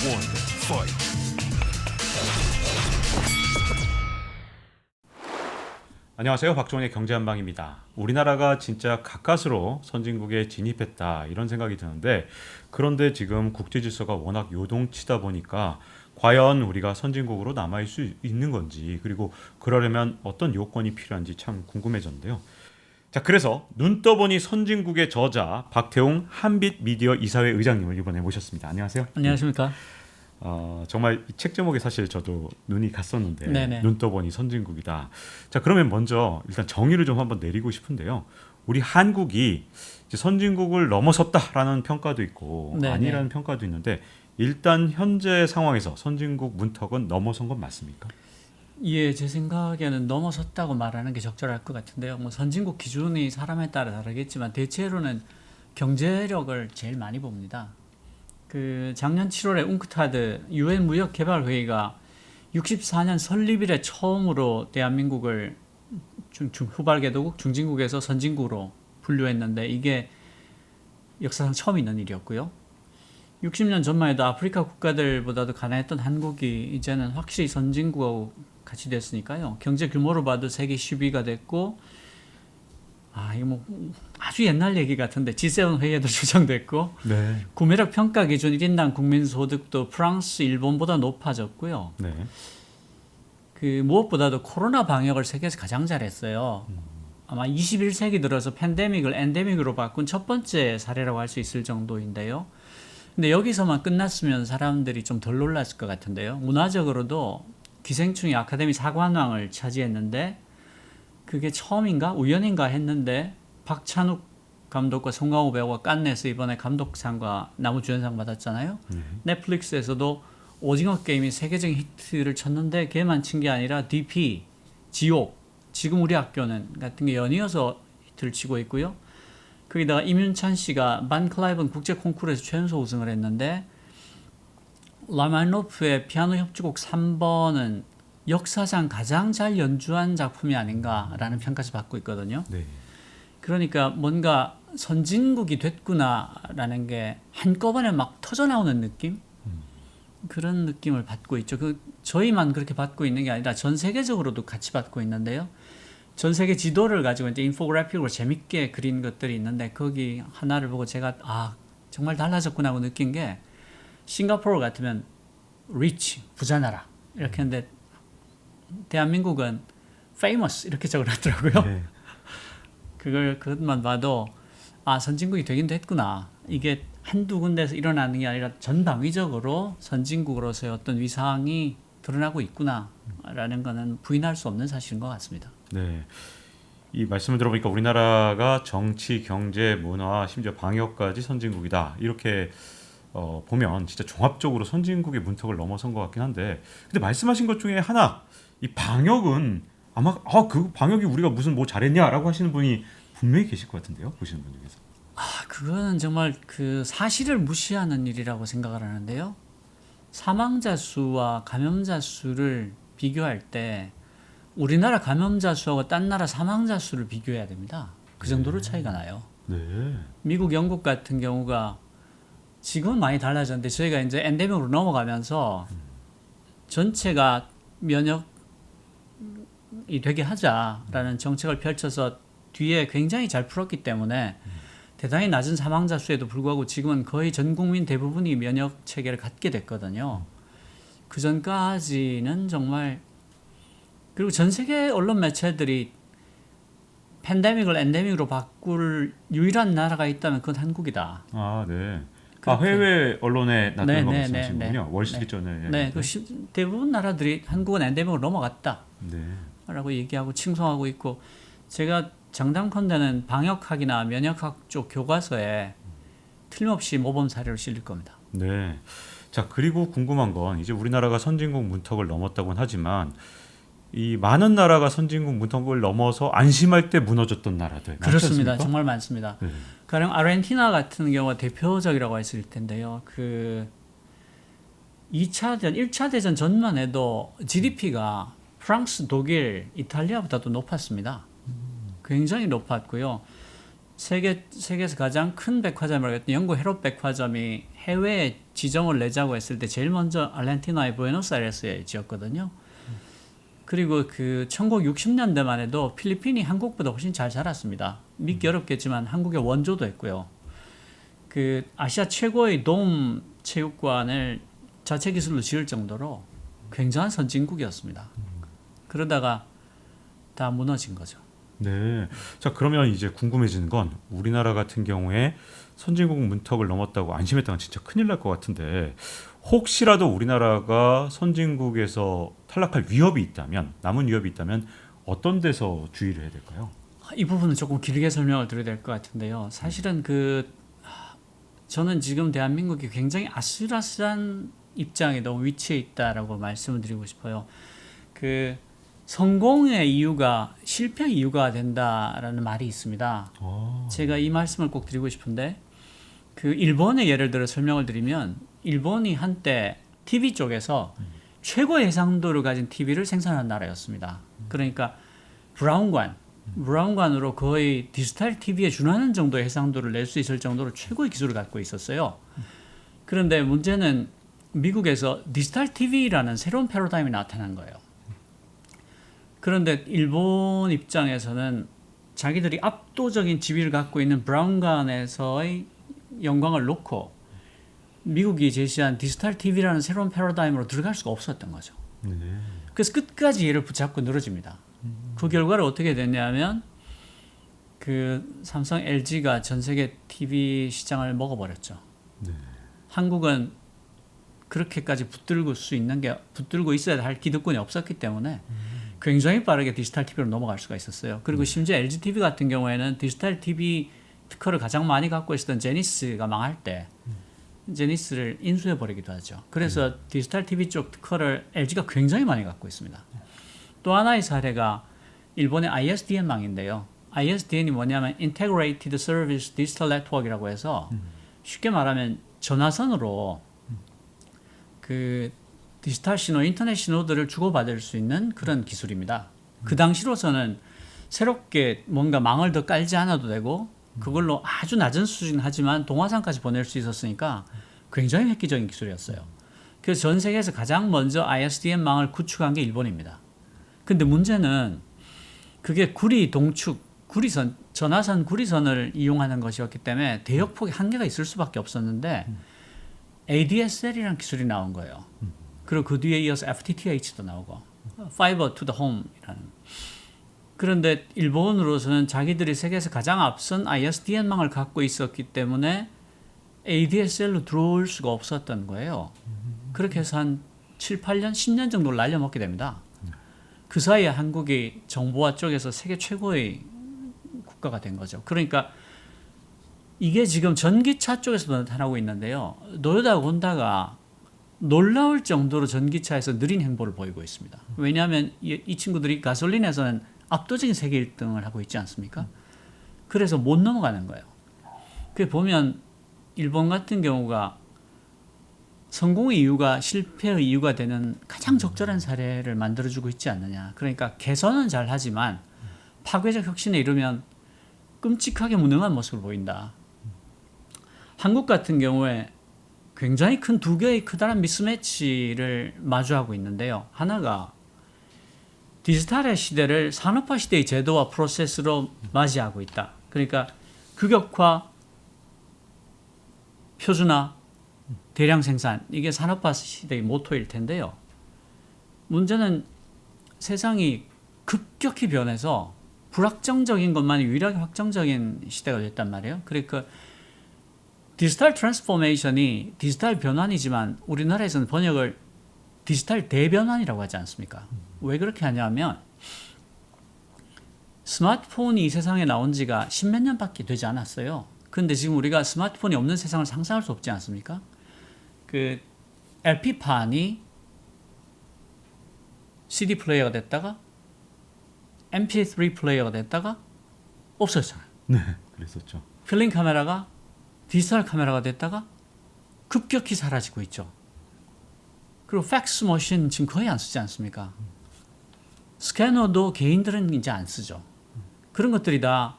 one, fight. 안녕하세요. 박종원의 경제한방입니다. 우리나라가 진짜 가까스로 선진국에 진입했다 이런 생각이 드는데, 그런데 지금 국제질서가 워낙 요동치다 보니까 과연 우리가 선진국으로 남아있을 수 있는 건지, 그리고 그러려면 어떤 요건이 필요한지 참 궁금해졌는데요. 자, 그래서 눈 떠보니 선진국의 저자 박태웅 한빛미디어 이사회 의장님을 이번에 모셨습니다. 안녕하세요. 안녕하십니까? 정말 이 책 제목에 사실 저도 눈이 갔었는데, 네네. 눈 떠보니 선진국이다. 자, 그러면 먼저 일단 정의를 좀 한번 내리고 싶은데요. 우리 한국이 이제 선진국을 넘어섰다라는 평가도 있고 네네. 아니라는 평가도 있는데, 일단 현재 상황에서 선진국 문턱은 넘어선 건 맞습니까? 예, 제 생각에는 넘어섰다고 말하는 게 적절할 것 같은데요. 뭐 선진국 기준이 사람에 따라 다르겠지만 대체로는 경제력을 제일 많이 봅니다. 그 작년 7월에 웅크타드 유엔 무역개발회의가 64년 설립 이래 처음으로 대한민국을 후발개도국 중진국에서 선진국으로 분류했는데, 이게 역사상 처음 있는 일이었고요. 60년 전만 해도 아프리카 국가들보다도 가난했던 한국이 이제는 확실히 선진국하고 같이 됐으니까요. 경제 규모로 봐도 세계 10위가 됐고, 이거 뭐 아주 옛날 얘기 같은데 G7 회의에도 초청됐고, 네. 구매력 평가 기준 1인당 국민 소득도 프랑스, 일본보다 높아졌고요. 네. 그 무엇보다도 코로나 방역을 세계에서 가장 잘했어요. 아마 21세기 들어서 팬데믹을 엔데믹으로 바꾼 첫 번째 사례라고 할 수 있을 정도인데요. 근데 여기서만 끝났으면 사람들이 좀 덜 놀랐을 것 같은데요. 문화적으로도 기생충이 아카데미 사관왕을 차지했는데, 그게 처음인가 우연인가 했는데 박찬욱 감독과 송강호 배우가 깐네에서 이번에 감독상과 나무주연상 받았잖아요. 넷플릭스에서도 오징어 게임이 세계적인 히트를 쳤는데 걔만 친 게 아니라 DP, 지옥, 지금 우리 학교는 같은 게 연이어서 히트를 치고 있고요. 거기다가 임윤찬 씨가 반 클라이븐 국제 콩쿠르에서 최연소 우승을 했는데, 라마노프의 피아노 협주곡 3번은 역사상 가장 잘 연주한 작품이 아닌가라는 평가를 받고 있거든요. 네. 그러니까 뭔가 선진국이 됐구나라는 게 한꺼번에 막 터져 나오는 느낌? 그런 느낌을 받고 있죠. 저희만 그렇게 받고 있는 게 아니라 전 세계적으로도 같이 받고 있는데요. 전 세계 지도를 가지고 이제 인포그래픽으로 재밌게 그린 것들이 있는데, 거기 하나를 보고 제가 정말 달라졌구나 하고 느낀 게, 싱가포르 같으면 rich, 부자 나라 이렇게 했는데 대한민국은 famous 이렇게 적어놨더라고요. 네. 그것만 봐도 선진국이 되긴 됐구나. 이게 한두 군데서 일어나는 게 아니라 전방위적으로 선진국으로서의 어떤 위상이 드러나고 있구나라는 거는 부인할 수 없는 사실인 것 같습니다. 네. 이 말씀을 들어보니까 우리나라가 정치, 경제, 문화, 심지어 방역까지 선진국이다. 이렇게 보면 진짜 종합적으로 선진국의 문턱을 넘어선 것 같긴 한데, 근데 말씀하신 것 중에 하나, 이 방역은 아마 그 방역이 우리가 무슨 뭐 잘했냐라고 하시는 분이 분명히 계실 것 같은데요, 보시는 분 중에서. 그거는 정말 그 사실을 무시하는 일이라고 생각을 하는데요. 사망자 수와 감염자 수를 비교할 때 우리나라 감염자 수하고 딴 나라 사망자 수를 비교해야 됩니다. 그 정도로 차이가 나요. 네. 미국, 영국 같은 경우가 지금은 많이 달라졌는데, 저희가 이제 엔데믹으로 넘어가면서 전체가 면역이 되게 하자라는 정책을 펼쳐서 뒤에 굉장히 잘 풀었기 때문에 대단히 낮은 사망자 수에도 불구하고 지금은 거의 전 국민 대부분이 면역 체계를 갖게 됐거든요. 그 전까지는 정말, 그리고 전 세계 언론 매체들이 팬데믹을 엔데믹으로 바꿀 유일한 나라가 있다면 그건 한국이다. 네. 그렇게. 해외 언론에 나타난 거 네, 말씀하시는군요. 월스트리트저널. 네, 대부분 나라들이 한국은 엔데믹으로 넘어갔다 네. 라고 얘기하고 칭송하고 있고, 제가 장담컨대는 방역학이나 면역학 쪽 교과서에 틀림없이 모범 사례로 실릴 겁니다. 네. 자, 그리고 궁금한 건, 이제 우리나라가 선진국 문턱을 넘었다고는 하지만 이 많은 나라가 선진국 문턱을 넘어서 안심할 때 무너졌던 나라들 그렇습니다. 않습니까? 정말 많습니다. 네. 가령 아르헨티나 같은 경우가 대표적이라고 했을 텐데요. 그 1차 대전 전만 해도 GDP가 프랑스, 독일, 이탈리아보다도 높았습니다. 굉장히 높았고요. 세계에서 가장 큰 백화점이라고 했던 영국 헤롯 백화점이 해외에 지점을 내자고 했을 때 제일 먼저 아르헨티나의 부에노스아이레스에 지었거든요. 그리고 그 1960년대만 해도 필리핀이 한국보다 훨씬 잘 자랐습니다. 믿기 어렵겠지만 한국의 원조도 했고요. 그 아시아 최고의 돔 체육관을 자체 기술로 지을 정도로 굉장한 선진국이었습니다. 그러다가 다 무너진 거죠. 네. 자, 그러면 이제 궁금해지는 건 우리나라 같은 경우에 선진국 문턱을 넘었다고 안심했다가 진짜 큰일 날 것 같은데 혹시라도 우리나라가 선진국에서 탈락할 위협이 있다면 남은 위협이 있다면 어떤 데서 주의를 해야 될까요? 이 부분은 조금 길게 설명을 드려야 될 것 같은데요. 사실은 저는 지금 대한민국이 굉장히 아슬아슬한 입장에 너무 위치해 있다라고 말씀을 드리고 싶어요. 성공의 이유가 실패의 이유가 된다라는 말이 있습니다. 제가 이 말씀을 꼭 드리고 싶은데 일본의 예를 들어 설명을 드리면 일본이 한때 TV 쪽에서 최고의 해상도를 가진 TV를 생산한 나라였습니다. 그러니까 브라운관으로 거의 디지털 TV에 준하는 정도의 해상도를 낼 수 있을 정도로 최고의 기술을 갖고 있었어요. 그런데 문제는 미국에서 디지털 TV라는 새로운 패러다임이 나타난 거예요. 그런데 일본 입장에서는 자기들이 압도적인 지위를 갖고 있는 브라운관에서의 영광을 놓고 미국이 제시한 디지털 TV라는 새로운 패러다임으로 들어갈 수가 없었던 거죠. 네. 그래서 끝까지 얘를 붙잡고 늘어집니다. 그 결과를 어떻게 됐냐면 삼성 LG가 전 세계 TV 시장을 먹어버렸죠. 네. 한국은 그렇게까지 붙들고 있어야 할 기득권이 없었기 때문에 굉장히 빠르게 디지털 TV로 넘어갈 수가 있었어요. 그리고 심지어 LG TV 같은 경우에는 디지털 TV 특허를 가장 많이 갖고 있었던 제니스가 망할 때 제니스를 인수해 버리기도 하죠. 그래서 디지털 TV 쪽 특허를 LG가 굉장히 많이 갖고 있습니다. 또 하나의 사례가 일본의 ISDN망인데요. ISDN이 뭐냐면 Integrated Service Digital Network이라고 해서 쉽게 말하면 전화선으로 디지털 신호, 인터넷 신호들을 주고받을 수 있는 그런 기술입니다. 그 당시로서는 새롭게 뭔가 망을 더 깔지 않아도 되고 그걸로 아주 낮은 수준 하지만 동화상까지 보낼 수 있었으니까 굉장히 획기적인 기술이었어요. 그래서 전 세계에서 가장 먼저 ISDN망을 구축한 게 일본입니다. 근데 문제는 그게 전화선 구리선을 이용하는 것이었기 때문에 대역폭의 한계가 있을 수밖에 없었는데 ADSL이라는 기술이 나온 거예요. 그리고 그 뒤에 이어서 FTTH도 나오고 Fiber to the Home이라는. 그런데 일본으로서는 자기들이 세계에서 가장 앞선 ISDN망을 갖고 있었기 때문에 ADSL로 들어올 수가 없었던 거예요. 그렇게 해서 한 7, 8년, 10년 정도를 날려먹게 됩니다. 그 사이에 한국이 정보화 쪽에서 세계 최고의 국가가 된 거죠. 그러니까 이게 지금 전기차 쪽에서도 나타나고 있는데요. 도요타, 혼다가 놀라울 정도로 전기차에서 느린 행보를 보이고 있습니다. 왜냐하면 이 친구들이 가솔린에서는 압도적인 세계 1등을 하고 있지 않습니까? 그래서 못 넘어가는 거예요. 그 보면 일본 같은 경우가 성공의 이유가 실패의 이유가 되는 가장 적절한 사례를 만들어주고 있지 않느냐. 그러니까 개선은 잘하지만 파괴적 혁신에 이르면 끔찍하게 무능한 모습을 보인다. 한국 같은 경우에 굉장히 큰 두 개의 크다란 미스매치를 마주하고 있는데요. 하나가 디지털의 시대를 산업화 시대의 제도와 프로세스로 맞이하고 있다. 그러니까 규격화, 표준화, 대량 생산, 이게 산업화 시대의 모토일 텐데요. 문제는 세상이 급격히 변해서 불확정적인 것만이 유일하게 확정적인 시대가 됐단 말이에요. 그러니까 디지털 트랜스포메이션이 디지털 변환이지만 우리나라에서는 번역을 디지털 대변환이라고 하지 않습니까? 왜 그렇게 하냐면 스마트폰이 이 세상에 나온 지가 십몇 년밖에 되지 않았어요. 그런데 지금 우리가 스마트폰이 없는 세상을 상상할 수 없지 않습니까? LP판이 CD 플레이어가 됐다가 MP3 플레이어가 됐다가 없어졌잖아요. 네, 그랬었죠. 필름 카메라가 디지털 카메라가 됐다가 급격히 사라지고 있죠. 그리고 팩스 머신 지금 거의 안 쓰지 않습니까? 스캐너도 개인들은 이제 안 쓰죠. 그런 것들이 다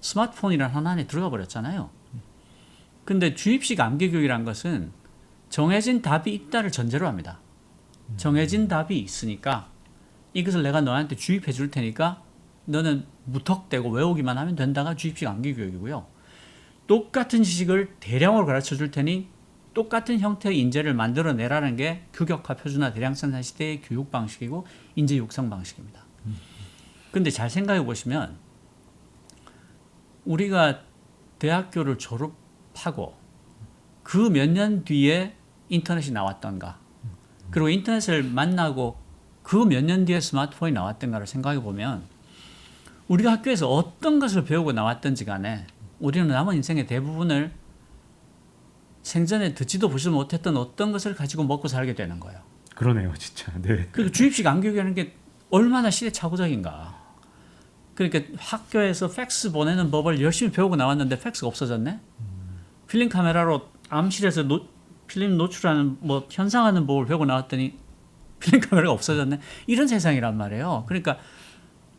스마트폰이라는 하나 안에 들어가 버렸잖아요. 근데 주입식 암기교육이란 것은 정해진 답이 있다를 전제로 합니다. 정해진 답이 있으니까 이것을 내가 너한테 주입해 줄 테니까 너는 무턱대고 외우기만 하면 된다가 주입식 암기교육이고요. 똑같은 지식을 대량으로 가르쳐 줄 테니 똑같은 형태의 인재를 만들어내라는 게 규격화 표준화 대량생산 시대의 교육 방식이고 인재 육성 방식입니다. 근데 잘 생각해 보시면 우리가 대학교를 졸업하고 그 몇 년 뒤에 인터넷이 나왔던가, 그리고 인터넷을 만나고 그 몇 년 뒤에 스마트폰이 나왔던가를 생각해 보면 우리가 학교에서 어떤 것을 배우고 나왔든지 간에 우리는 남은 인생의 대부분을 생전에 듣지도 보지도 못했던 어떤 것을 가지고 먹고 살게 되는 거예요. 그러네요, 진짜. 네. 그리고 주입식 암기교육이라는 게 얼마나 시대착오적인가. 그러니까 학교에서 팩스 보내는 법을 열심히 배우고 나왔는데 팩스가 없어졌네. 필름 카메라로 암실에서 필름 노출하는 뭐 현상하는 법을 배우고 나왔더니 필름 카메라가 없어졌네. 이런 세상이란 말이에요. 그러니까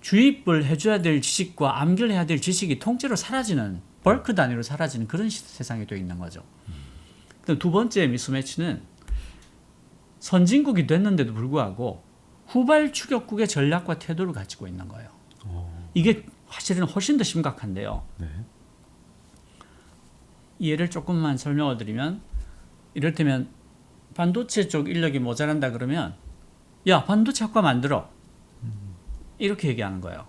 주입을 해줘야 될 지식과 암기를 해야 될 지식이 통째로 사라지는, 벌크 단위로 사라지는 그런 세상이 되어 있는 거죠. 그럼 두 번째 미스매치는 선진국이 됐는데도 불구하고 후발 추격국의 전략과 태도를 가지고 있는 거예요. 이게 사실은 훨씬 더 심각한데요. 네. 예를 조금만 설명을 드리면, 이를테면 반도체 쪽 인력이 모자란다 그러면 야, 반도체 학과 만들어. 이렇게 얘기하는 거예요.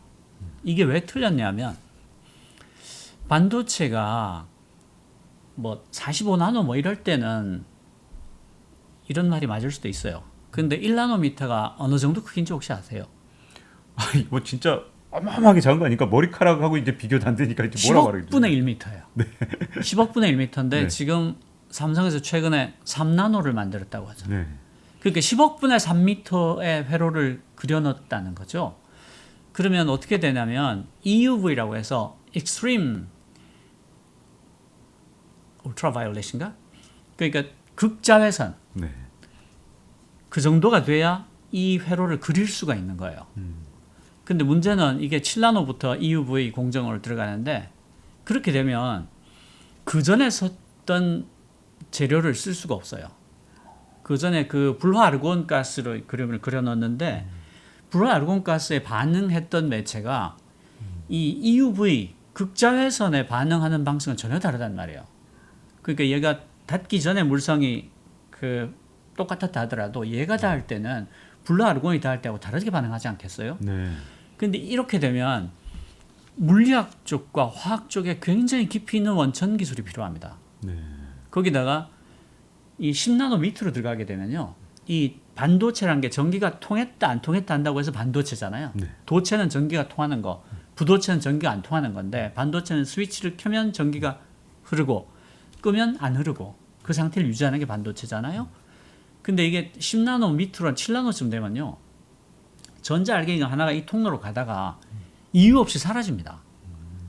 이게 왜 틀렸냐면 반도체가 뭐 45나노 뭐 이럴 때는 이런 말이 맞을 수도 있어요. 근데 1나노미터가 어느 정도 크긴지 혹시 아세요? 아니, 뭐 진짜 어마어마하게 작은 거 아니까 머리카락하고 이제 비교도 안 되니까 이제 뭐라 말하겠죠. 10억분의 1m예요. 네. 10억분의 1m인데 네. 지금 삼성에서 최근에 3나노를 만들었다고 하죠. 네. 그러니까 10억분의 3m의 회로를 그려놨다는 거죠. 그러면 어떻게 되냐면 EUV라고 해서 Extreme Ultraviolet인가? 그러니까 극자외선. 네. 그 정도가 돼야 이 회로를 그릴 수가 있는 거예요. 근데 문제는 이게 7나노부터 EUV 공정으로 들어가는데 그렇게 되면 그 전에 썼던 재료를 쓸 수가 없어요. 그 전에 그 불화 아르곤 가스로 그림을 그려놨는데 불화 아르곤 가스에 반응했던 매체가 이 EUV 극자외선에 반응하는 방식은 전혀 다르단 말이에요. 그러니까 얘가 닿기 전에 물성이 그 똑같았다 하더라도 얘가 닿을 때는 불화 아르곤이 닿을 때하고 다르게 반응하지 않겠어요? 네. 근데 이렇게 되면 물리학 쪽과 화학 쪽에 굉장히 깊이 있는 원천 기술이 필요합니다. 네. 거기다가 이 10나노 밑으로 들어가게 되면요. 이 반도체라는 게 전기가 통했다 안 통했다 한다고 해서 반도체잖아요. 네. 도체는 전기가 통하는 거, 부도체는 전기가 안 통하는 건데 반도체는 스위치를 켜면 전기가 흐르고 끄면 안 흐르고 그 상태를 유지하는 게 반도체잖아요. 근데 이게 10나노 밑으로 7나노쯤 되면요. 전자알갱이가 하나가 이 통로로 가다가 이유 없이 사라집니다.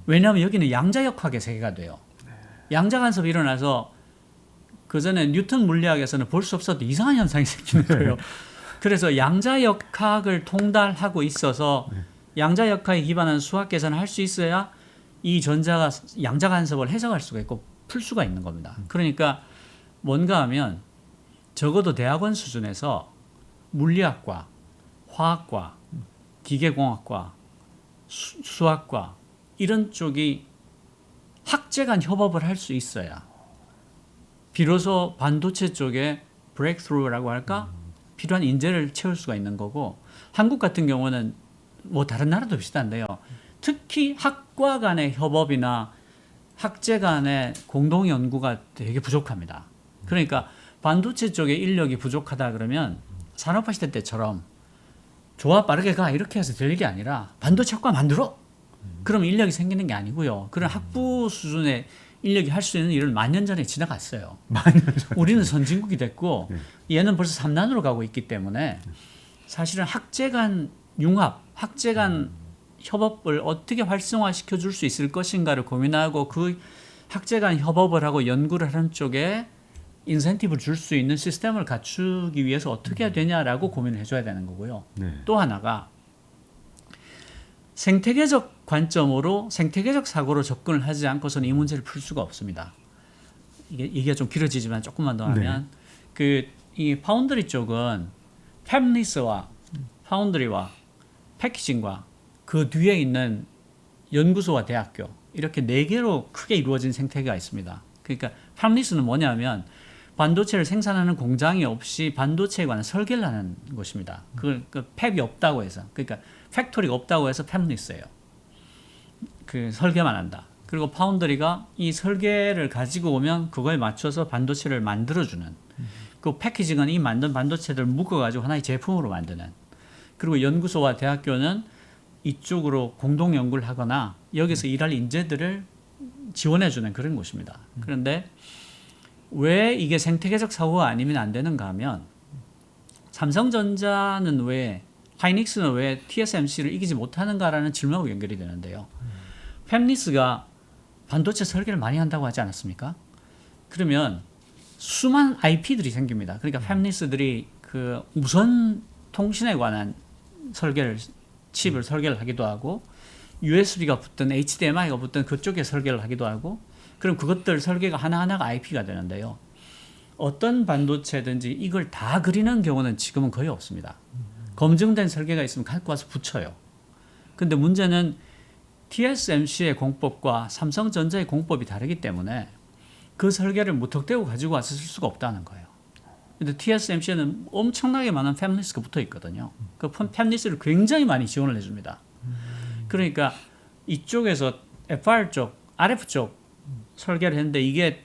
왜냐하면 여기는 양자역학의 세계가 돼요. 양자 간섭이 일어나서 그 전에 뉴턴 물리학에서는 볼 수 없었던 이상한 현상이 생기는 거예요. 그래서 양자역학을 통달하고 있어서 양자역학에 기반한 수학 계산을 할 수 있어야 이 전자가 양자 간섭을 해석할 수가 있고 풀 수가 있는 겁니다. 그러니까 뭔가 하면 적어도 대학원 수준에서 물리학과, 화학과, 기계공학과, 수학과 이런 쪽이 학제 간 협업을 할 수 있어야 비로소 반도체 쪽에 브레이크스루라고 할까? 필요한 인재를 채울 수가 있는 거고 한국 같은 경우는 뭐 다른 나라도 비슷한데요. 특히 학과 간의 협업이나 학제 간의 공동 연구가 되게 부족합니다. 그러니까 반도체 쪽에 인력이 부족하다 그러면 산업화 시대 때처럼 좋아 빠르게 가 이렇게 해서 될 일이 아니라 반도체 학과 만들어. 그럼 인력이 생기는 게 아니고요. 그런 학부 수준의 인력이 할 수 있는 일을 만 년 전에 지나갔어요. 우리는 선진국이 됐고 얘는 벌써 3난으로 가고 있기 때문에 사실은 학제 간 융합, 학제 간 협업을 어떻게 활성화시켜 줄 수 있을 것인가를 고민하고 그 학제 간 협업을 하고 연구를 하는 쪽에 인센티브를 줄 수 있는 시스템을 갖추기 위해서 어떻게 해야 되냐라고 고민을 해줘야 되는 거고요. 네. 또 하나가 생태계적 관점으로 생태계적 사고로 접근을 하지 않고서는 이 문제를 풀 수가 없습니다. 이게 좀 길어지지만 조금만 더 하면 이 파운드리 쪽은 팹리스와 파운드리와 패키징과 그 뒤에 있는 연구소와 대학교 이렇게 네 개로 크게 이루어진 생태계가 있습니다. 그러니까 팹리스는 뭐냐면 반도체를 생산하는 공장이 없이 반도체에 관한 설계를 하는 곳입니다. 그 팹이 없다고 해서 그러니까 팩토리가 없다고 해서 팹리스예요. 그 설계만 한다. 그리고 파운드리가 이 설계를 가지고 오면 그거에 맞춰서 반도체를 만들어주는 그 패키징은 이 만든 반도체들을 묶어가지고 하나의 제품으로 만드는 그리고 연구소와 대학교는 이쪽으로 공동 연구를 하거나 여기서 일할 인재들을 지원해주는 그런 곳입니다. 그런데 왜 이게 생태계적 사고가 아니면 안 되는가 하면 삼성전자는 왜 하이닉스는 왜 TSMC를 이기지 못하는가라는 질문하고 연결이 되는데요. 팹리스가 반도체 설계를 많이 한다고 하지 않았습니까? 그러면 수많은 IP들이 생깁니다. 그러니까 팹리스들이 그 무선 통신에 관한 칩을 설계를 하기도 하고 USB가 붙든 HDMI가 붙든 그쪽에 설계를 하기도 하고 그럼 그것들 설계가 하나하나가 IP가 되는데요. 어떤 반도체든지 이걸 다 그리는 경우는 지금은 거의 없습니다. 검증된 설계가 있으면 갖고 와서 붙여요. 근데 문제는 TSMC의 공법과 삼성전자의 공법이 다르기 때문에 그 설계를 무턱대고 가지고 와서 쓸 수가 없다는 거예요. 근데 TSMC에는 엄청나게 많은 팹리스가 붙어 있거든요. 그 팹리스를 굉장히 많이 지원을 해줍니다. 그러니까 이쪽에서 FR 쪽, RF 쪽 설계를 했는데 이게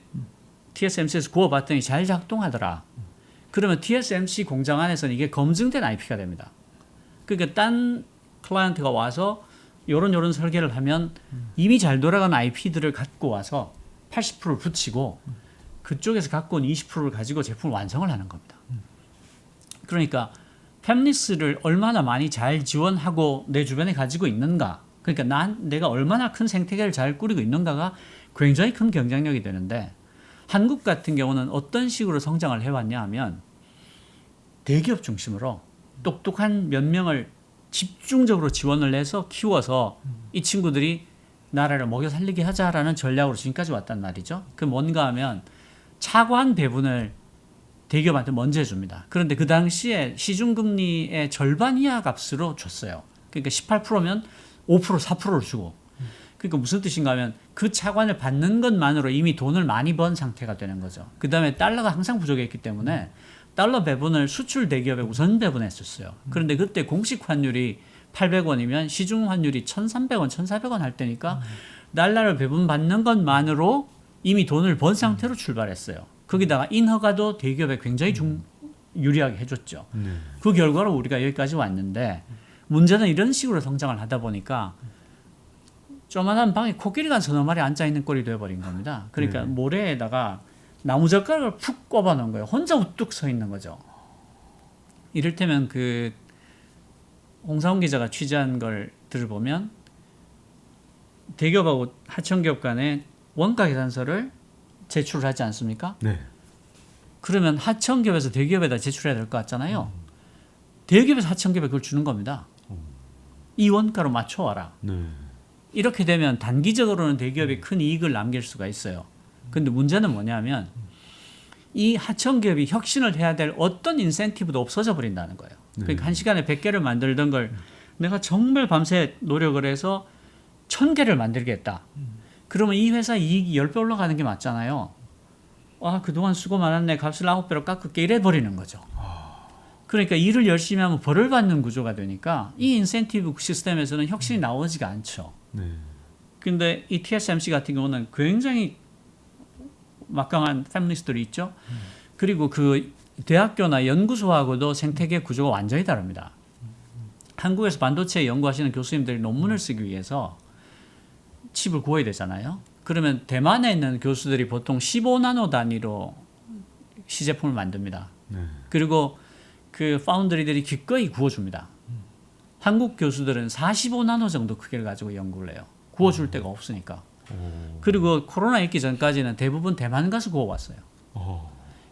TSMC에서 구워봤더니 잘 작동하더라. 그러면 TSMC 공장 안에서는 이게 검증된 IP가 됩니다. 그러니까 딴 클라이언트가 와서 요런 설계를 하면 이미 잘 돌아가는 IP들을 갖고 와서 80%를 붙이고 그쪽에서 갖고 온 20%를 가지고 제품을 완성을 하는 겁니다. 그러니까 팹리스를 얼마나 많이 잘 지원하고 내 주변에 가지고 있는가, 그러니까 내가 얼마나 큰 생태계를 잘 꾸리고 있는가가 굉장히 큰 경쟁력이 되는데 한국 같은 경우는 어떤 식으로 성장을 해왔냐 하면 대기업 중심으로 똑똑한 몇 명을 집중적으로 지원을 해서 키워서 이 친구들이 나라를 먹여 살리게 하자라는 전략으로 지금까지 왔단 말이죠. 그 뭔가 하면 차관 배분을 대기업한테 먼저 해줍니다. 그런데 그 당시에 시중금리의 절반 이하 값으로 줬어요. 그러니까 18%면 5%, 4%를 주고. 그러니까 무슨 뜻인가 하면 그 차관을 받는 것만으로 이미 돈을 많이 번 상태가 되는 거죠. 그 다음에 달러가 항상 부족했기 때문에 달러 배분을 수출 대기업에 우선 배분했었어요. 그런데 그때 공식 환율이 800원이면 시중 환율이 1,300원, 1,400원 할 때니까 달러를 배분받는 것만으로 이미 돈을 번 상태로 출발했어요. 거기다가 인허가도 대기업에 굉장히 유리하게 해줬죠. 그 결과로 우리가 여기까지 왔는데 문제는 이런 식으로 성장을 하다 보니까 조만한 방에 코끼리가 서너 마리 앉아있는 꼴이 되어버린 겁니다. 그러니까 모래에다가 나무젓가락을 푹 꼽아놓은 거예요. 혼자 우뚝 서 있는 거죠. 이를테면 그 홍사훈 기자가 취재한 걸 들어보면 대기업하고 하청기업 간에 원가 계산서를 제출을 하지 않습니까? 네. 그러면 하청기업에서 대기업에다 제출해야 될 것 같잖아요. 대기업에서 하청기업에 그걸 주는 겁니다. 이 원가로 맞춰와라. 네. 이렇게 되면 단기적으로는 대기업이 큰 이익을 남길 수가 있어요. 근데 문제는 뭐냐면 이 하청기업이 혁신을 해야 될 어떤 인센티브도 없어져 버린다는 거예요. 그러니까 한 시간에 100개를 만들던 걸 내가 정말 밤새 노력을 해서 1000개를 만들겠다. 그러면 이 회사 이익이 10배 올라가는 게 맞잖아요. 아, 그동안 수고 많았네. 값을 9배로 깎을게. 이래 버리는 거죠. 그러니까 일을 열심히 하면 벌을 받는 구조가 되니까 이 인센티브 시스템에서는 혁신이 나오지가 않죠. 네. 근데 이 TSMC 같은 경우는 굉장히 막강한 패밀리스들이 있죠. 그리고 그 대학교나 연구소하고도 생태계 구조가 완전히 다릅니다. 한국에서 반도체 연구하시는 교수님들이 논문을 쓰기 위해서 칩을 구워야 되잖아요. 그러면 대만에 있는 교수들이 보통 15나노 단위로 시제품을 만듭니다. 그리고 그 파운드리들이 기꺼이 구워줍니다. 한국 교수들은 45나노 정도 크기를 가지고 연구를 해요. 구워줄 데가 없으니까. 그리고 코로나 있기 전까지는 대부분 대만 가서 구워왔어요.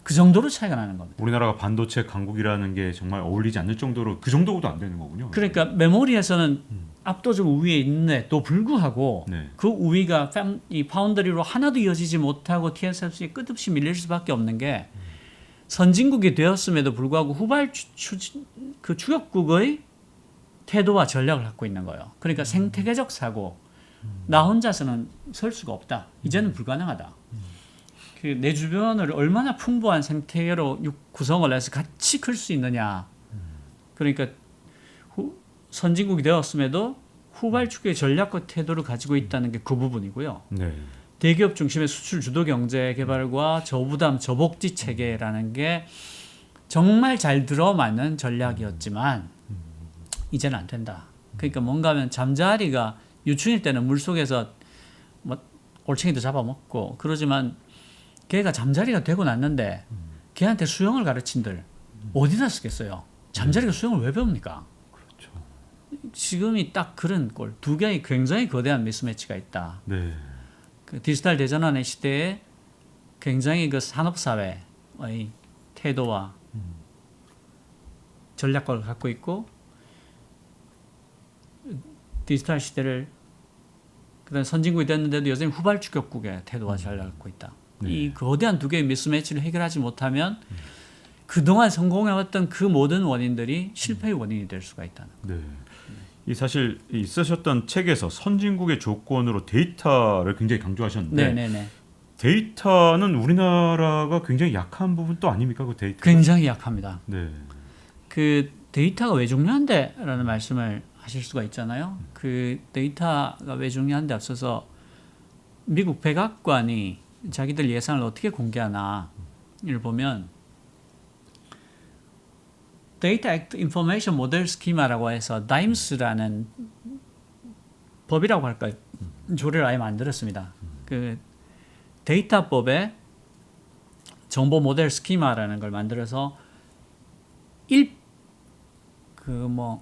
그 정도로 차이가 나는 겁니다. 우리나라가 반도체 강국이라는 게 정말 어울리지 않을 정도로 그 정도도 안 되는 거군요. 그러니까 메모리에서는 압도적 우위에 있는데도 불구하고 네. 그 우위가 이 파운드리로 하나도 이어지지 못하고 TSMC에 끝없이 밀릴 수밖에 없는 게 선진국이 되었음에도 불구하고 그 주역국의 태도와 전략을 갖고 있는 거예요. 그러니까 생태계적 사고, 나 혼자서는 설 수가 없다. 이제는 불가능하다. 내 주변을 얼마나 풍부한 생태계로 구성을 해서 같이 클 수 있느냐. 그러니까 선진국이 되었음에도 후발축의 전략과 태도를 가지고 있다는 게 그 부분이고요. 네. 대기업 중심의 수출 주도 경제 개발과 저부담 저복지 체계라는 게 정말 잘 들어맞는 전략이었지만 이제는 안 된다. 그러니까 뭔가 하면 잠자리가 유충일 때는 물속에서 뭐 올챙이도 잡아먹고 그러지만 걔가 잠자리가 되고 났는데 걔한테 수영을 가르친들 어디다 쓰겠어요? 잠자리가 수영을 왜 배웁니까? 그렇죠. 지금이 딱 그런 꼴. 두 개의 굉장히 거대한 미스매치가 있다. 네. 그 디지털 대전환의 시대에 굉장히 그 산업사회의 태도와 전략을 갖고 있고 디지털 시대를 그다음 선진국이 됐는데도 여전히 후발주격국의 태도와 전략을 갖고 있다. 네. 이 거대한 두 개의 미스매치를 해결하지 못하면 그동안 성공해왔던 그 모든 원인들이 실패의 원인이 될 수가 있다는 거예요. 네. 이 사실 이 쓰셨던 책에서 선진국의 조건으로 데이터를 굉장히 강조하셨는데 네네네. 데이터는 우리나라가 굉장히 약한 부분 또 아닙니까? 그 데이터. 굉장히 약합니다. 네. 그 데이터가 왜 중요한데라는 말씀을 하실 수가 있잖아요. 그 데이터가 왜 중요한데 앞서서 미국 백악관이 자기들 예산을 어떻게 공개하나를 보면 데이터 액트 인포메이션 모델 스키마라고 해서 DIMES라는 법이라고 할까요? 조례를 아예 만들었습니다. 그 데이터법에 정보 모델 스키마라는 걸 만들어서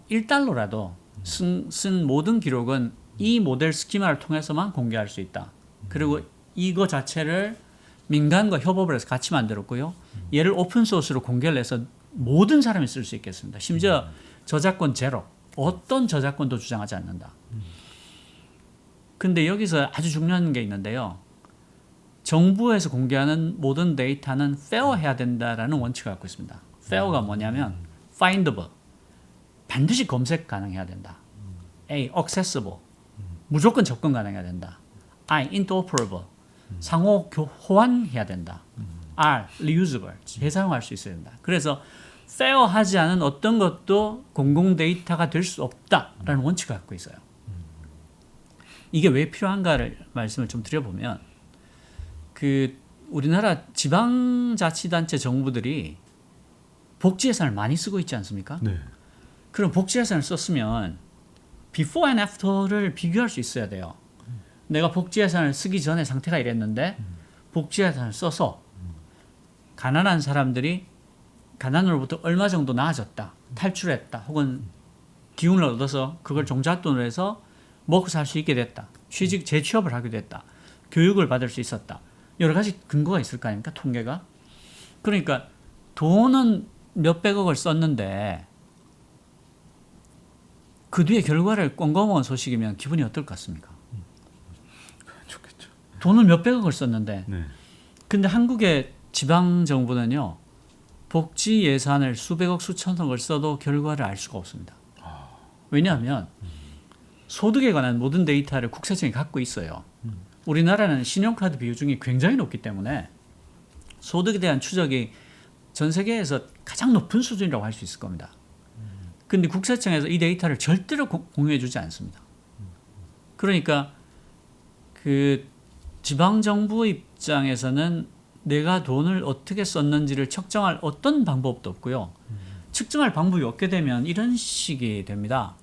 1달러라도 쓴 모든 기록은 이 모델 스키마를 통해서만 공개할 수 있다. 그리고 이거 자체를 민간과 협업을 해서 같이 만들었고요. 얘를 오픈소스로 공개를 해서 모든 사람이 쓸 수 있겠습니다. 심지어 저작권 제로, 어떤 저작권도 주장하지 않는다. 근데 여기서 아주 중요한 게 있는데요. 정부에서 공개하는 모든 데이터는 페어해야 된다라는 원칙을 갖고 있습니다. 페어가 뭐냐면 findable, 반드시 검색 가능해야 된다. A, accessible, 무조건 접근 가능해야 된다. I, interoperable, 상호 호환해야 된다. R, reusable, 재사용할 수 있어야 된다. 그래서 페어하지 않은 어떤 것도 공공 데이터가 될 수 없다라는 원칙을 갖고 있어요. 이게 왜 필요한가를 말씀을 좀 드려보면 그 우리나라 지방자치단체 정부들이 복지 예산을 많이 쓰고 있지 않습니까? 네. 그럼 복지 예산을 썼으면 before and after를 비교할 수 있어야 돼요. 내가 복지 예산을 쓰기 전에 상태가 이랬는데 복지 예산을 써서 가난한 사람들이 가난으로부터 얼마 정도 나아졌다, 탈출했다, 혹은 기운을 얻어서 그걸 종잣돈으로 해서 먹고 살 수 있게 됐다, 재취업을 하게 됐다, 교육을 받을 수 있었다. 여러 가지 근거가 있을 거 아닙니까? 통계가. 그러니까 돈은 몇백억을 썼는데 그 뒤에 결과를 꽁꽁 소식이면 기분이 어떨 것 같습니까? 좋겠죠. 돈을 몇백억을 썼는데 네. 근데 한국의 지방 정부는요. 복지 예산을 수백억 수천억을 써도 결과를 알 수가 없습니다. 왜냐하면 소득에 관한 모든 데이터를 국세청이 갖고 있어요. 우리나라는 신용카드 비중이 굉장히 높기 때문에 소득에 대한 추적이 전 세계에서 가장 높은 수준이라고 할 수 있을 겁니다. 근데 국세청에서 이 데이터를 절대로 공유해 주지 않습니다. 그러니까 그 지방정부 입장에서는 내가 돈을 어떻게 썼는지를 측정할 어떤 방법도 없고요. 측정할 방법이 없게 되면 이런 식이 됩니다.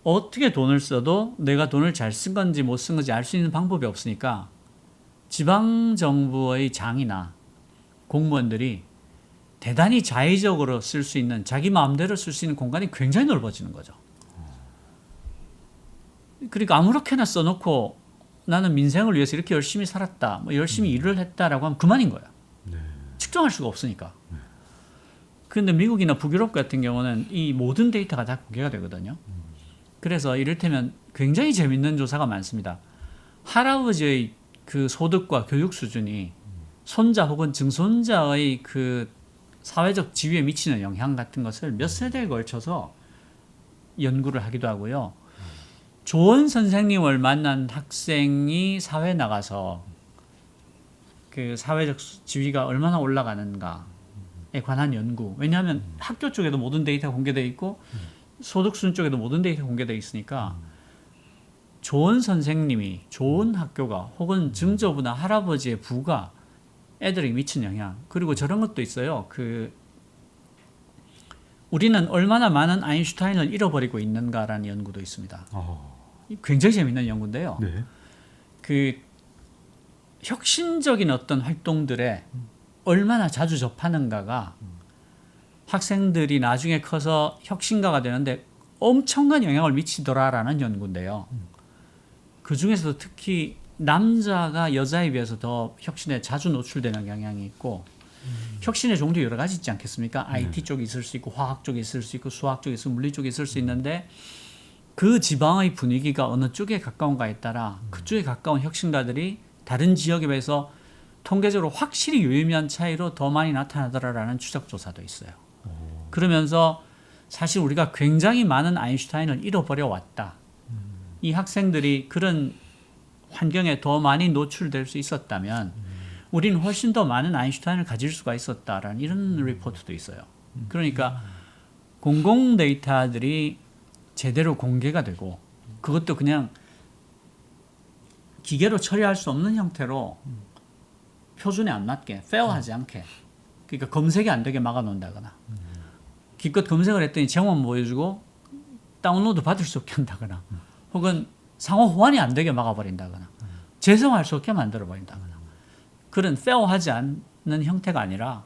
어떻게 돈을 써도 내가 돈을 잘 쓴 건지 못 쓴 건지 알 수 있는 방법이 없으니까 지방정부의 장이나 공무원들이 대단히 자의적으로 쓸 수 있는, 자기 마음대로 쓸 수 있는 공간이 굉장히 넓어지는 거죠. 그러니까 아무렇게나 써놓고 나는 민생을 위해서 이렇게 열심히 살았다, 뭐 열심히 일을 했다라고 하면 그만인 거야. 네. 측정할 수가 없으니까. 그런데 미국이나 북유럽 같은 경우는 이 모든 데이터가 다 공개가 되거든요. 그래서 이를테면 굉장히 재밌는 조사가 많습니다. 할아버지의 그 소득과 교육 수준이 손자 혹은 증손자의 그 사회적 지위에 미치는 영향 같은 것을 몇 세대에 걸쳐서 연구를 하기도 하고요. 좋은 선생님을 만난 학생이 사회에 나가서 그 사회적 지위가 얼마나 올라가는가에 관한 연구. 왜냐하면 학교 쪽에도 모든 데이터가 공개되어 있고 소득 수준 쪽에도 모든 데이터가 공개되어 있으니까 좋은 선생님이 좋은 학교가 혹은 증조부나 할아버지의 부가 애들에게 미친 영향. 그리고 저런 것도 있어요. 우리는 얼마나 많은 아인슈타인을 잃어버리고 있는가라는 연구도 있습니다. 굉장히 재밌는 연구인데요. 네. 그 혁신적인 어떤 활동들에 얼마나 자주 접하는가가 학생들이 나중에 커서 혁신가가 되는데 엄청난 영향을 미치더라라는 연구인데요. 그 중에서도 특히 남자가 여자에 비해서 더 혁신에 자주 노출되는 경향이 있고 혁신의 종류 여러 가지 있지 않겠습니까? IT 쪽이 있을 수 있고 화학 쪽이 있을 수 있고 수학 쪽이 있을 물리 쪽이 있을 수 있는데 그 지방의 분위기가 어느 쪽에 가까운가에 따라 그쪽에 가까운 혁신가들이 다른 지역에 비해서 통계적으로 확실히 유의미한 차이로 더 많이 나타나더라라는 추적 조사도 있어요. 그러면서 사실 우리가 굉장히 많은 아인슈타인을 잃어버려 왔다. 이 학생들이 그런 환경에 더 많이 노출될 수 있었다면 우리는 훨씬 더 많은 아인슈타인을 가질 수가 있었다라는 이런 리포트도 있어요. 그러니까 공공 데이터들이 제대로 공개가 되고 그것도 그냥 기계로 처리할 수 없는 형태로 표준에 안 맞게 페어하지 않게 그러니까 검색이 안 되게 막아놓는다거나 기껏 검색을 했더니 제목만 보여주고 다운로드 받을 수 없게 한다거나 혹은 상호 호환이 안 되게 막아버린다거나 재생할 수 없게 만들어버린다거나 그런 페어하지 않는 형태가 아니라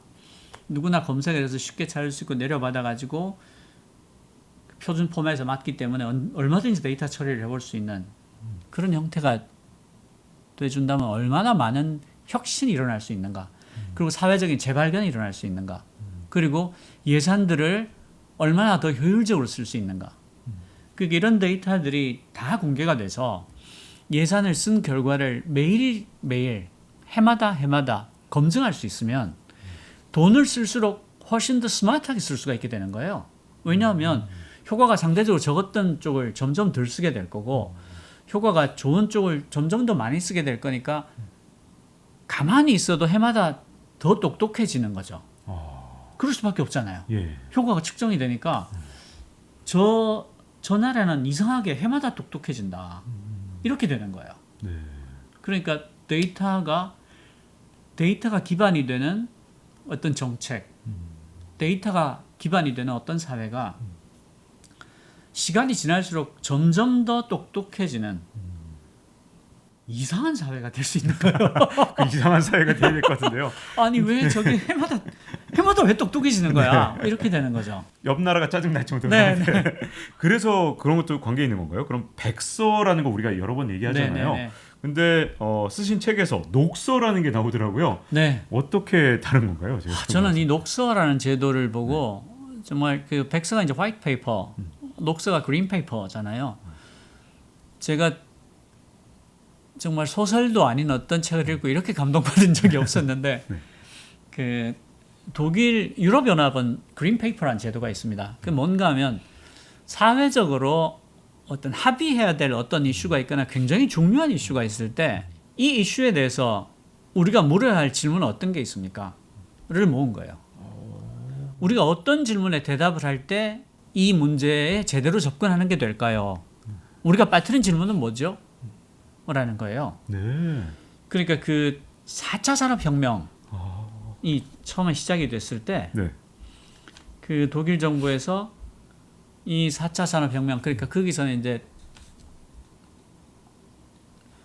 누구나 검색을 해서 쉽게 찾을 수 있고 내려받아가지고 표준 포맷에 맞기 때문에 얼마든지 데이터 처리를 해볼 수 있는 그런 형태가 돼준다면 얼마나 많은 혁신이 일어날 수 있는가 그리고 사회적인 재발견이 일어날 수 있는가 그리고 예산들을 얼마나 더 효율적으로 쓸 수 있는가 그러니까 이런 데이터들이 다 공개가 돼서 예산을 쓴 결과를 매일매일 해마다 검증할 수 있으면 돈을 쓸수록 훨씬 더 스마트하게 쓸 수가 있게 되는 거예요. 왜냐하면 효과가 상대적으로 적었던 쪽을 점점 덜 쓰게 될 거고 효과가 좋은 쪽을 점점 더 많이 쓰게 될 거니까 가만히 있어도 해마다 더 똑똑해지는 거죠. 그럴 수밖에 없잖아요. 예. 효과가 측정이 되니까 저 나라는 이상하게 해마다 똑똑해진다. 이렇게 되는 거예요. 네. 그러니까 데이터가 기반이 되는 어떤 정책, 데이터가 기반이 되는 어떤 사회가 시간이 지날수록 점점 더 똑똑해지는 이상한 사회가 될 수 있는 거예요. 그 이상한 사회가 돼야 될 것 같은데요. 아니 왜 저기 해마다 왜 똑똑해지는 거야? 이렇게 되는 거죠. 옆 나라가 짜증 날 정도로. 네. 그래서 그런 것도 관계 있는 건가요? 그럼 백서라는 거 우리가 여러 번 얘기하잖아요. 네. 근데 쓰신 책에서 녹서라는 게 나오더라고요. 네. 어떻게 다른 건가요? 저는 이 녹서라는 제도를 보고 정말 그 백서가 이제 화이트 페이퍼, 녹서가 그린 페이퍼잖아요. 제가 정말 소설도 아닌 어떤 책을 읽고 이렇게 감동받은 적이 없었는데 네. 그 독일 유럽연합은 그린 페이퍼라는 제도가 있습니다. 그 뭔가 하면 사회적으로 어떤 합의해야 될 어떤 이슈가 있거나 굉장히 중요한 이슈가 있을 때 이 이슈에 대해서 우리가 물어야 할 질문은 어떤 게 있습니까? 를 모은 거예요. 우리가 어떤 질문에 대답을 할 때 이 문제에 제대로 접근하는 게 될까요? 우리가 빠뜨린 질문은 뭐죠? 라는 거예요. 네. 그러니까 그 4차 산업혁명이 처음에 시작이 됐을 때 그 독일 정부에서 이 4차 산업혁명 그러니까 거기서는 이제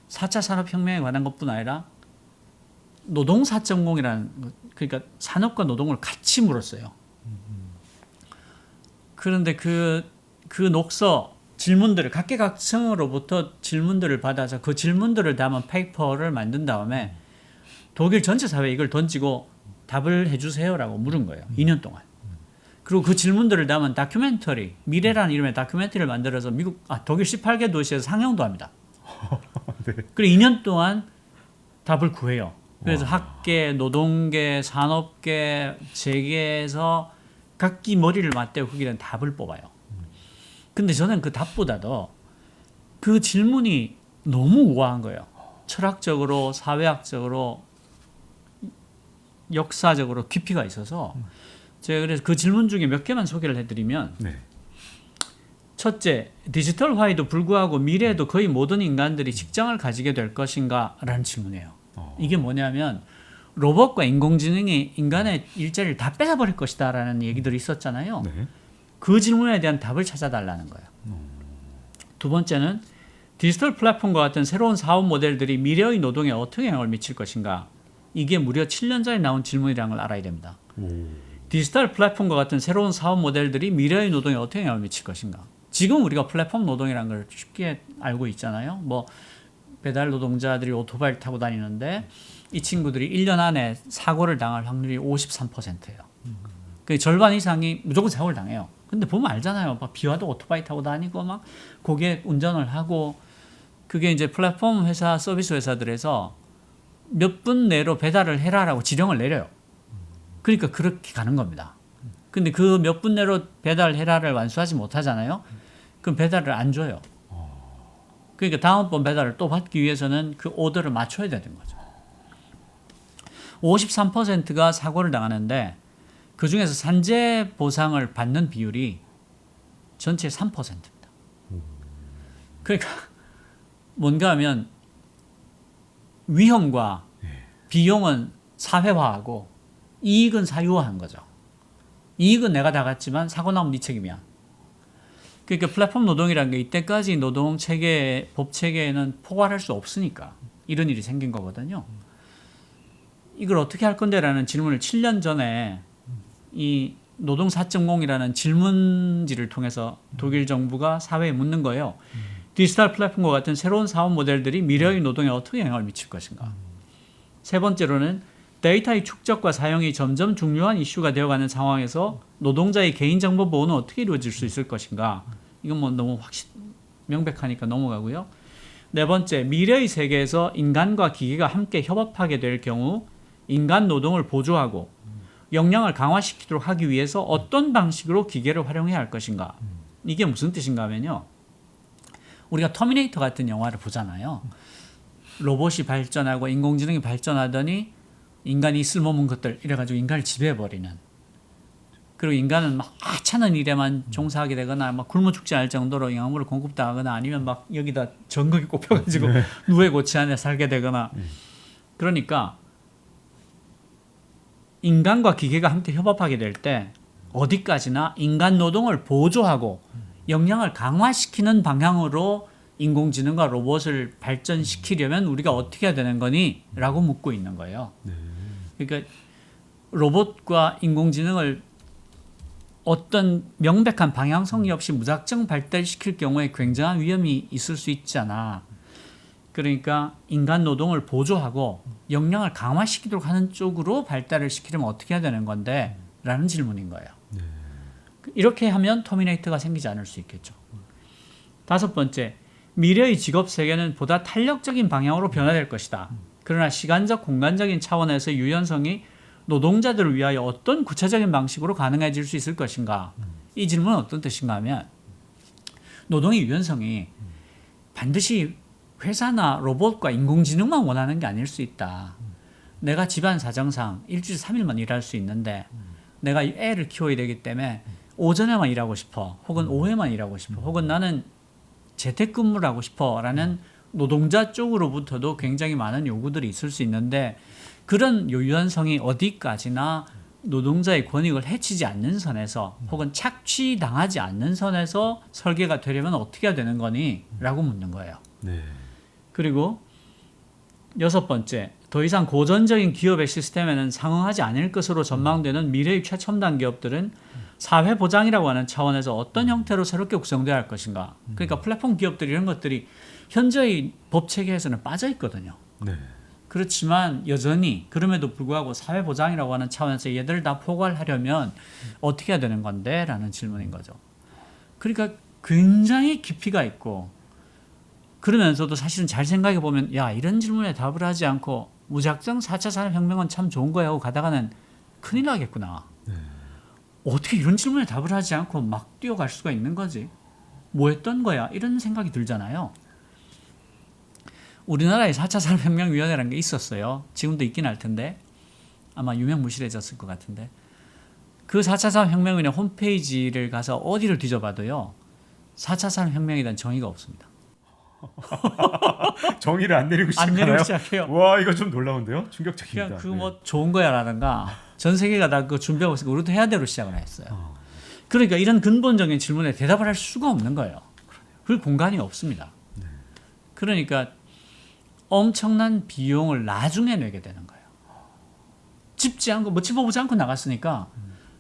4차 산업혁명에 관한 것뿐 아니라 노동 4.0이라는 그러니까 산업과 노동을 같이 물었어요. 그런데 그 녹서 질문들을 각계각층으로부터 질문들을 받아서 그 질문들을 담은 페이퍼를 만든 다음에 독일 전체 사회에 이걸 던지고 답을 해주세요라고 물은 거예요. 2년 동안. 그리고 그 질문들을 담은 다큐멘터리, 미래라는 이름의 다큐멘터리를 만들어서 독일 18개 도시에서 상영도 합니다. 네. 그리고 2년 동안 답을 구해요. 그래서 학계, 노동계, 산업계, 재계에서 각기 머리를 맞대고 거기에 대한 답을 뽑아요. 근데 저는 그 답보다도 그 질문이 너무 우아한 거예요. 철학적으로, 사회학적으로, 역사적으로 깊이가 있어서 제가 그래서 그 질문 중에 몇 개만 소개를 해드리면 네. 첫째, 디지털화에도 불구하고 미래에도 거의 모든 인간들이 직장을 가지게 될 것인가? 라는 질문이에요. 이게 뭐냐면 로봇과 인공지능이 인간의 일자리를 다 뺏어버릴 것이다 라는 얘기들이 있었잖아요. 네. 그 질문에 대한 답을 찾아달라는 거예요. 두 번째는 디지털 플랫폼과 같은 새로운 사업 모델들이 미래의 노동에 어떻게 영향을 미칠 것인가? 이게 무려 7년 전에 나온 질문이라는 걸 알아야 됩니다. 디지털 플랫폼과 같은 새로운 사업 모델들이 미래의 노동에 어떻게 영향을 미칠 것인가? 지금 우리가 플랫폼 노동이라는 걸 쉽게 알고 있잖아요. 뭐 배달 노동자들이 오토바이를 타고 다니는데 이 친구들이 1년 안에 사고를 당할 확률이 53%예요. 그 절반 이상이 무조건 사고를 당해요. 근데 보면 알잖아요. 막 비 와도 오토바이 타고 다니고 막 고객 운전을 하고 그게 이제 플랫폼 회사, 서비스 회사들에서 몇 분 내로 배달을 해라라고 지령을 내려요. 그러니까 그렇게 가는 겁니다. 근데 그 몇 분 내로 배달해라를 완수하지 못하잖아요. 그럼 배달을 안 줘요. 그러니까 다음번 배달을 또 받기 위해서는 그 오더를 맞춰야 되는 거죠. 53%가 사고를 당하는데 그 중에서 산재 보상을 받는 비율이 전체 3%입니다. 그러니까 뭔가 하면 위험과 비용은 사회화하고 이익은 사유화한 거죠. 이익은 내가 다 갖지만 사고 나면 네 책임이야. 그러니까 플랫폼 노동이라는 게 이때까지 노동 체계, 법 체계에는 포괄할 수 없으니까 이런 일이 생긴 거거든요. 이걸 어떻게 할 건데라는 질문을 7년 전에 이 노동 4.0이라는 질문지를 통해서 독일 정부가 사회에 묻는 거예요. 디지털 플랫폼과 같은 새로운 사업 모델들이 미래의 노동에 어떻게 영향을 미칠 것인가. 세 번째로는 데이터의 축적과 사용이 점점 중요한 이슈가 되어가는 상황에서 노동자의 개인정보 보호는 어떻게 이루어질 수 있을 것인가. 이건 뭐 너무 명백하니까 넘어가고요. 네 번째, 미래의 세계에서 인간과 기계가 함께 협업하게 될 경우 인간 노동을 보조하고 역량을 강화시키도록 하기 위해서 어떤 방식으로 기계를 활용해야 할 것인가. 이게 무슨 뜻인가 하면요. 우리가 터미네이터 같은 영화를 보잖아요. 로봇이 발전하고 인공지능이 발전하더니 인간이 쓸모없는 것들 이래가지고 인간을 지배해버리는. 그리고 인간은 막 하찮은 일에만 종사하게 되거나 막 굶어 죽지 않을 정도로 영양분을 공급당하거나 아니면 막 여기다 전극이 꼽혀가지고 누에 고치 안에 살게 되거나. 그러니까 인간과 기계가 함께 협업하게 될 때 어디까지나 인간 노동을 보조하고 역량을 강화시키는 방향으로 인공지능과 로봇을 발전시키려면 우리가 어떻게 해야 되는 거니? 라고 묻고 있는 거예요. 그러니까 로봇과 인공지능을 어떤 명백한 방향성이 없이 무작정 발달시킬 경우에 굉장한 위험이 있을 수 있잖아. 그러니까 인간 노동을 보조하고 역량을 강화시키도록 하는 쪽으로 발달을 시키려면 어떻게 해야 되는 건데? 라는 질문인 거예요. 이렇게 하면 터미네이터가 생기지 않을 수 있겠죠. 다섯 번째, 미래의 직업 세계는 보다 탄력적인 방향으로 변화될 것이다. 그러나 시간적, 공간적인 차원에서 유연성이 노동자들을 위하여 어떤 구체적인 방식으로 가능해질 수 있을 것인가? 이 질문은 어떤 뜻인가 하면 노동의 유연성이 반드시 회사나 로봇과 인공지능만 원하는 게 아닐 수 있다. 내가 집안 사정상 일주일에 3일만 일할 수 있는데 내가 애를 키워야 되기 때문에 오전에만 일하고 싶어. 혹은 오후에만 일하고 싶어. 혹은 나는 재택근무를 하고 싶어. 라는 노동자 쪽으로부터도 굉장히 많은 요구들이 있을 수 있는데 그런 유연성이 어디까지나 노동자의 권익을 해치지 않는 선에서 혹은 착취당하지 않는 선에서 설계가 되려면 어떻게 해야 되는 거니? 라고 묻는 거예요. 네. 그리고 여섯 번째, 더 이상 고전적인 기업의 시스템에는 상응하지 않을 것으로 전망되는 미래의 최첨단 기업들은 사회보장이라고 하는 차원에서 어떤 형태로 새롭게 구성되어야 할 것인가. 그러니까 플랫폼 기업들 이런 것들이 현재의 법 체계에서는 빠져 있거든요. 네. 그렇지만 여전히 그럼에도 불구하고 사회보장이라고 하는 차원에서 얘들 다 포괄하려면 어떻게 해야 되는 건데? 라는 질문인 거죠. 그러니까 굉장히 깊이가 있고 그러면서도 사실은 잘 생각해 보면 야 이런 질문에 답을 하지 않고 무작정 4차 산업혁명은 참 좋은 거야 하고 가다가는 큰일 나겠구나. 어떻게 이런 질문에 답을 하지 않고 막 뛰어갈 수가 있는 거지? 뭐 했던 거야? 이런 생각이 들잖아요. 우리나라에 4차 산업혁명위원회라는 게 있었어요. 지금도 있긴 할 텐데 아마 유명무실해졌을 것 같은데 그 4차 산업혁명위원회 홈페이지를 가서 어디를 뒤져봐도요. 4차 산업혁명에 대한 정의가 없습니다. 정의를 안 내리고 안 시작하나요? 내리고 시작해요. 와 이거 좀 놀라운데요? 충격적입니다. 그냥 그 뭐 좋은 거야라든가 전 세계가 다 그거 준비하고 있으니까 우리도 해야 되로 시작을 했어요. 그러니까 이런 근본적인 질문에 대답을 할 수가 없는 거예요. 그 공간이 없습니다. 그러니까 엄청난 비용을 나중에 내게 되는 거예요. 짚지 않고 뭐 짚어보지 않고 나갔으니까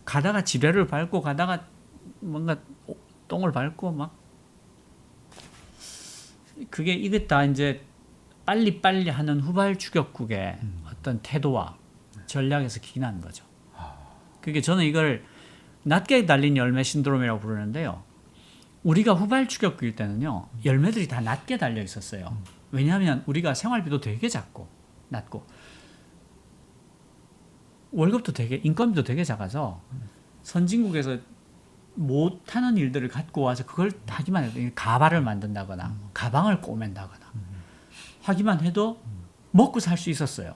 가다가 지뢰를 밟고 가다가 뭔가 똥을 밟고 막 그게 이게 다 이제 빨리빨리 하는 후발 추격국의 어떤 태도와 전략에서 기인하는 거죠. 그게 저는 이걸 낮게 달린 열매 신드롬이라고 부르는데요. 우리가 후발 추격국일 때는요. 열매들이 다 낮게 달려 있었어요. 왜냐하면 우리가 생활비도 되게 낮고 월급도 되게 인건비도 되게 작아서 선진국에서 못하는 일들을 갖고 와서 그걸 하기만 해도 가발을 만든다거나 가방을 꼬맨다거나 하기만 해도 먹고 살 수 있었어요.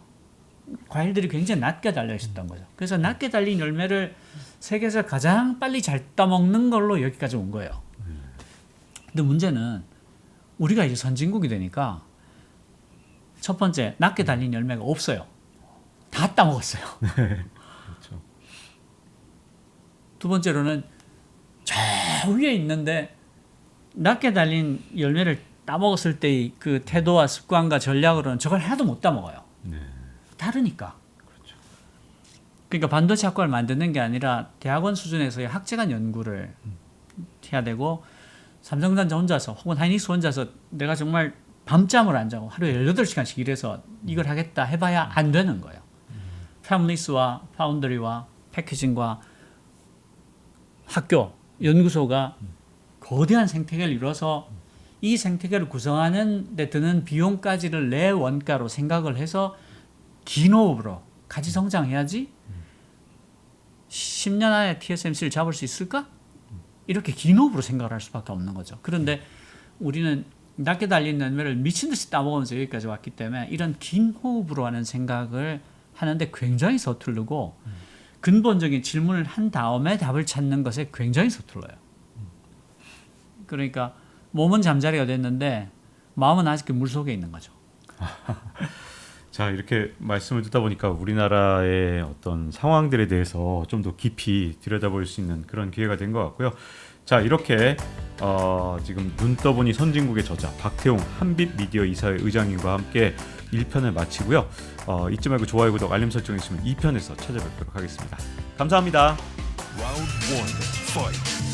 과일들이 굉장히 낮게 달려 있었던 거죠. 그래서 낮게 달린 열매를 세계에서 가장 빨리 잘 따먹는 걸로 여기까지 온 거예요. 근데 문제는 우리가 이제 선진국이 되니까 첫 번째 낮게 달린 열매가 없어요. 다 따먹었어요. 그렇죠. 두 번째로는 저 위에 있는데 낮게 달린 열매를 따먹었을 때의 그 태도와 습관과 전략으로는 저걸 하나도 못 따먹어요. 네. 다르니까. 그렇죠. 그러니까 반도체 학과를 만드는 게 아니라 대학원 수준에서의 학제간 연구를 해야 되고 삼성전자 혼자서 혹은 하이닉스 혼자서 내가 정말 밤잠을 안 자고 하루에 18시간씩 일해서 이걸 하겠다 해봐야 안 되는 거예요. 패밀리스와 파운드리와 패키징과 학교, 연구소가 거대한 생태계를 이뤄서 이 생태계를 구성하는 데 드는 비용까지를 내 원가로 생각을 해서 긴 호흡으로 같이 성장해야지 10년 안에 TSMC를 잡을 수 있을까? 이렇게 긴 호흡으로 생각을 할 수밖에 없는 거죠. 그런데 우리는 낮게 달린 열매를 미친 듯이 따먹으면서 여기까지 왔기 때문에 이런 긴 호흡으로 하는 생각을 하는데 굉장히 서투르고 근본적인 질문을 한 다음에 답을 찾는 것에 굉장히 서툴러요. 그러니까 몸은 잠자리가 됐는데 마음은 아직도 물속에 있는 거죠. 자 이렇게 말씀을 듣다 보니까 우리나라의 어떤 상황들에 대해서 좀 더 깊이 들여다볼 수 있는 그런 기회가 된 것 같고요. 자 이렇게 지금 눈 떠보니 선진국의 저자 박태웅 한빛 미디어 이사회 의장님과 함께 1편을 마치고요. 잊지 말고 좋아요, 구독, 알림 설정 해주시면 2편에서 찾아뵙도록 하겠습니다. 감사합니다. Round 1, fight.